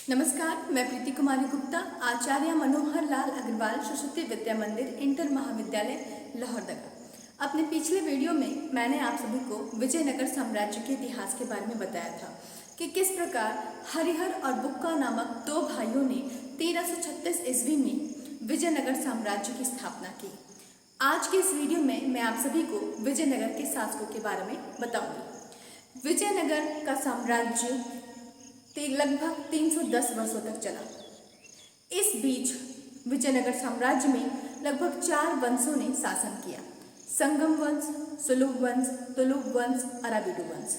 नमस्कार, मैं प्रीति कुमारी गुप्ता, आचार्य मनोहर लाल अग्रवाल सरस्वती विद्या मंदिर इंटर महाविद्यालय लोहरदगा। अपने पिछले वीडियो में मैंने आप सभी को विजयनगर साम्राज्य के इतिहास के बारे में बताया था कि किस प्रकार हरिहर और बुक्का नामक दो भाइयों ने 1336 ईस्वी में विजयनगर साम्राज्य की स्थापना की। आज के इस वीडियो में मैं आप सभी को विजयनगर के शासकों के बारे में बताऊंगी। विजयनगर का साम्राज्य लगभग 310 वर्षों तक चला। इस बीच विजयनगर साम्राज्य में लगभग 4 वंशों ने शासन किया: संगम वंश, सुलुभ वंश, तुलुभ वंश, अराबिडो वंश।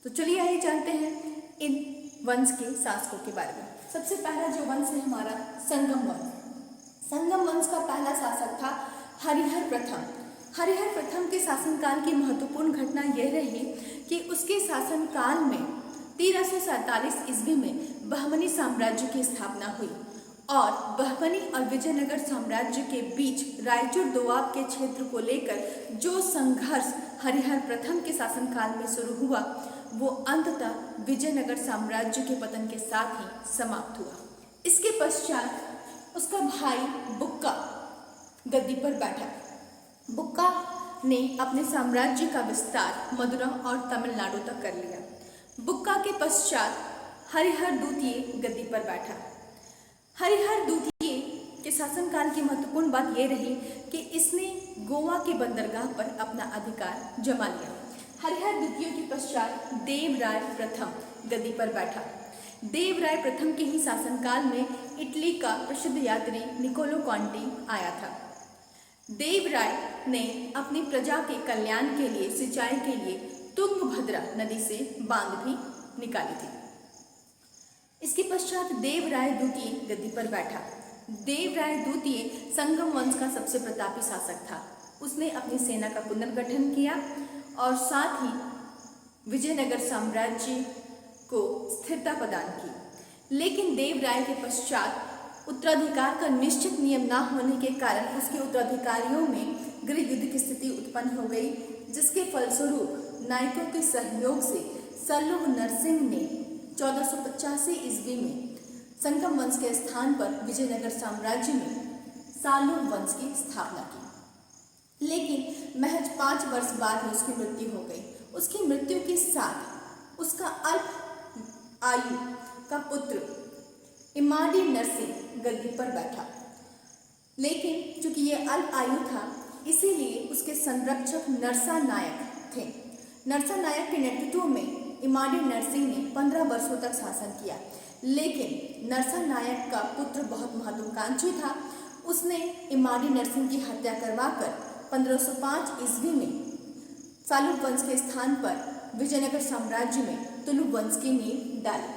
तो चलिए आइए जानते हैं इन वंश के शासकों के बारे में। सबसे पहला जो वंश है हमारा संगम वंश। संगम वंश का पहला शासक था हरिहर प्रथम। हरिहर प्रथम के शासनकाल की महत्वपूर्ण घटना यह रही कि उसके शासनकाल में 1347 ईस्वी में बहमनी साम्राज्य की स्थापना हुई और बहमनी और विजयनगर साम्राज्य के बीच रायचूर दोआब के क्षेत्र को लेकर जो संघर्ष हरिहर प्रथम के शासनकाल में शुरू हुआ वो अंततः विजयनगर साम्राज्य के पतन के साथ ही समाप्त हुआ। इसके पश्चात उसका भाई बुक्का गद्दी पर बैठा। बुक्का ने अपने साम्राज्य का विस्तार मदुरा और तमिलनाडु तक कर लिया। बुक्का के पश्चात हरिहर द्वितीय गद्दी पर बैठा। हरिहर द्वितीय के शासनकाल की महत्वपूर्ण बात यह रही कि इसने गोवा के बंदरगाह पर अपना अधिकार जमा लिया। हरिहर द्वितीय के पश्चात देवराय प्रथम गद्दी पर बैठा। देवराय प्रथम के ही शासनकाल में इटली का प्रसिद्ध यात्री निकोलो कॉन्टी आया था। देवराय ने अपनी प्रजा के कल्याण के लिए सिंचाई के लिए तुंगभद्रा नदी से बांध भी निकाली थी। इसके पश्चात देवराय द्वितीय गद्दी पर बैठा। देवराय द्वितीय संगम वंश का सबसे प्रतापी शासक था। उसने अपनी सेना का पुनर्गठन किया और साथ ही विजयनगर साम्राज्य को स्थिरता प्रदान की। लेकिन देवराय के पश्चात उत्तराधिकार का निश्चित नियम न होने के कारण उसके उत्तराधिकारियों में गृह युद्ध की स्थिति उत्पन्न हो गई, जिसके फलस्वरूप नायकों के सहयोग से सल्लुभ नरसिंह ने 1485 ईस्वी में संगम वंश के स्थान पर विजयनगर साम्राज्य में सालुभ वंश की स्थापना की। लेकिन महज 5 वर्ष बाद ही उसकी मृत्यु हो गई। उसकी मृत्यु के साथ उसका अल्प आयु का पुत्र इमाडी नरसिंह गद्दी पर बैठा। लेकिन चूंकि यह अल्प आयु था इसीलिए उसके संरक्षक नरसा नायक थे। नरसा नायक के नेतृत्व में इमाडी नरसिंह ने 15 वर्षों तक शासन किया। लेकिन नरसा नायक का पुत्र बहुत महत्वाकांक्षी था। उसने इमाडी नरसिंह की हत्या करवाकर 1505 ईस्वी में सालुभ वंश के स्थान पर विजयनगर साम्राज्य में तुलुभ वंश की नींव डाली।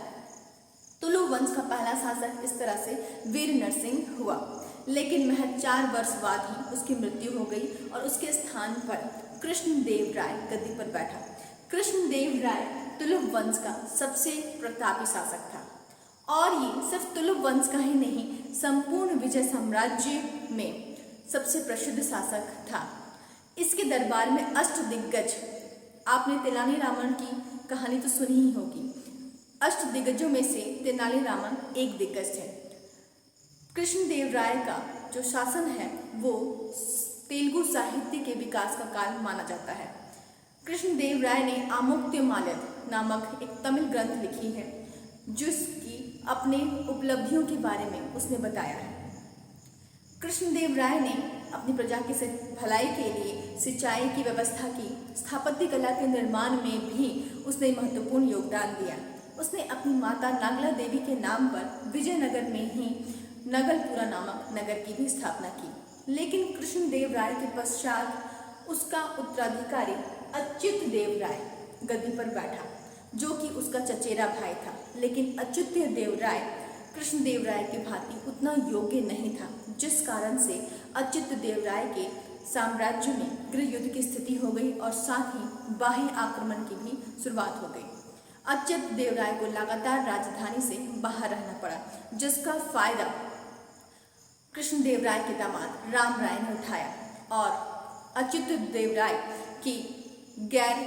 तुलुभ वंश का पहला शासक इस तरह से वीर नरसिंह हुआ। लेकिन महज 4 वर्ष बाद ही उसकी मृत्यु हो गई और उसके स्थान पर कृष्णदेव राय गद्दी पर बैठा। कृष्णदेव राय तुलुभ वंश का सबसे प्रतापी शासक था और ये सिर्फ तुलुभ वंश का ही नहीं, संपूर्ण विजय साम्राज्य में सबसे प्रसिद्ध शासक था। इसके दरबार में अष्टदिग्गज, आपने तेनालीरामन की कहानी तो सुनी ही होगी। अष्टदिग्गजों में से तेनालीरामन एक दिग्गज थे। कृष्णदेव राय का जो शासन है वो तेलुगु साहित्य के विकास का काल माना जाता है। कृष्णदेव राय ने आमुक्तमाल्यद नामक एक तमिल ग्रंथ लिखी है जिसकी अपने उपलब्धियों के बारे में उसने बताया है। कृष्णदेव राय ने अपनी प्रजा की भलाई के लिए सिंचाई की व्यवस्था की, स्थापत्य कला के निर्माण में भी उसने महत्वपूर्ण योगदान दिया। उसने अपनी माता नागला देवी के नाम पर विजयनगर में ही नगलपुरा नामक नगर की भी स्थापना की। लेकिन कृष्णदेव राय के पश्चात उसका उत्तराधिकारी अच्युत देव राय गद्दी पर बैठा, जो कि उसका चचेरा भाई था। लेकिन अच्युत देव राय कृष्णदेव राय के भांति उतना योग्य नहीं था, जिस कारण से अच्युत देव राय के साम्राज्य में गृह युद्ध की स्थिति हो गई और साथ ही बाह्य आक्रमण की भी शुरुआत हो गई। अच्युत देव राय को लगातार राजधानी से बाहर रहना पड़ा, जिसका फायदा कृष्णदेव राय के दामाद राम राय ने उठाया और अच्युत देव राय की गैर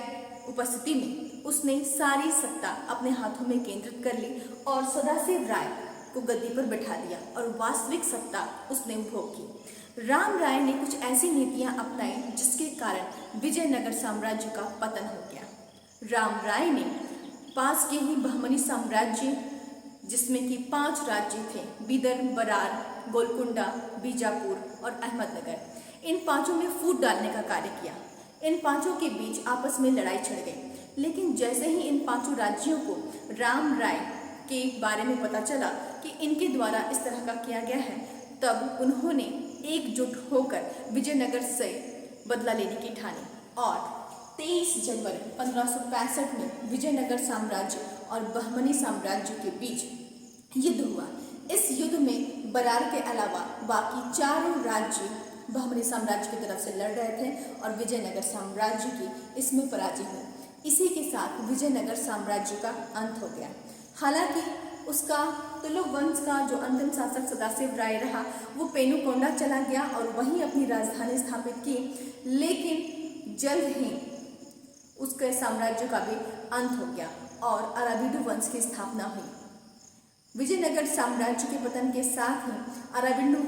उपस्थिति में उसने सारी सत्ता अपने हाथों में केंद्रित कर ली और सदाशिव राय को गद्दी पर बैठा दिया और वास्तविक सत्ता उसने उपभोग की। राम राय ने कुछ ऐसी नीतियां अपनाई जिसके कारण विजयनगर साम्राज्य का पतन हो गया। राम राय ने पास के ही बहमनी साम्राज्य, जिसमें कि 5 राज्य थे, बीदर, बरार, गोलकुंडा, बीजापुर और अहमदनगर, इन 5 में फूट डालने का कार्य किया। इन 5 के बीच आपस में लड़ाई छिड़ गई। लेकिन जैसे ही इन 5 राज्यों को राम राय के बारे में पता चला कि इनके द्वारा इस तरह का किया गया है, तब उन्होंने एकजुट होकर विजयनगर से बदला लेने की ठानी और 23 जनवरी 1565 में विजयनगर साम्राज्य और बहमनी साम्राज्य के बीच युद्ध हुआ। इस युद्ध में बरार के अलावा बाकी 4 राज्य बहमनी साम्राज्य की तरफ से लड़ रहे थे और विजयनगर साम्राज्य की इसमें पराजय हुई। इसी के साथ विजयनगर साम्राज्य का अंत हो गया। हालांकि उसका तुलुक वंश का जो अंतिम शासक सदाशिव राय रहा, वो पेनुकोंडा चला गया और वहीं अपनी राजधानी स्थापित की, लेकिन जल्द ही उसके साम्राज्य का भी अंत हो गया और अराविडु वंश की स्थापना हुई। विजयनगर साम्राज्य के पतन के साथ ही अराविडु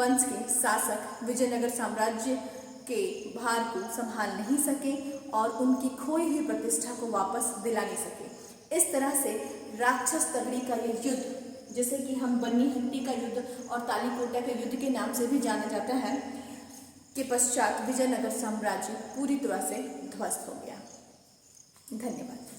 वंश के शासक विजयनगर साम्राज्य के भार को संभाल नहीं सके और उनकी खोई हुई प्रतिष्ठा को वापस दिला नहीं सके। इस तरह से राक्षस तगड़ी का ये युद्ध, जैसे कि हम बन्नी हट्टी का युद्ध और तालीकोटा के युद्ध के नाम से भी जाना जाता है, के पश्चात विजयनगर साम्राज्य पूरी तरह से ध्वस्त हो गया। धन्यवाद।